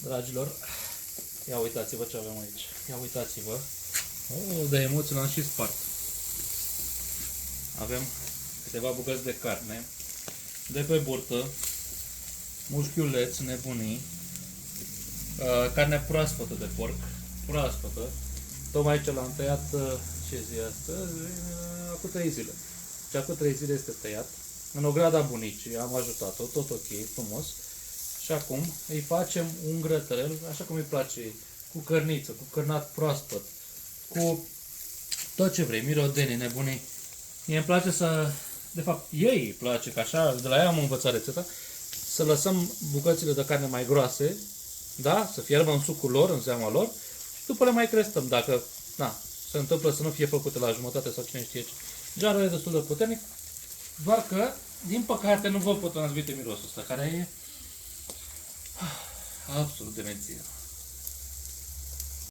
Dragilor, ia uitați-vă ce avem aici. Ia uitați-vă. De emoții l-am și spart. Avem câteva bucăți de carne, de pe burtă, mușchiuleți, nebunii, carne proaspătă de porc, proaspătă. Tocmai aici l-am tăiat, ce zi astăzi? Acum 3 zile. Și acum 3 zile este tăiat. În ograda bunicii, am ajutat-o, tot ok, frumos. Și acum îi facem un grătărel, așa cum îi place, cu cărniță, cu cărnat proaspăt, cu tot ce vrei, mirodeni, nebunii. Mie îmi place să, de fapt, ei îi place, că așa, de la ea am învățat rețeta, să lăsăm bucățile de carne mai groase, da? Să fiarbă în sucul lor, în zeama lor, și după le mai crestăm, dacă, na, se întâmplă să nu fie făcute la jumătate sau cine știe ce. Jarul e destul de puternic, doar că, din păcate, nu vă pot transmite mirosul ăsta, care e absolut demenție.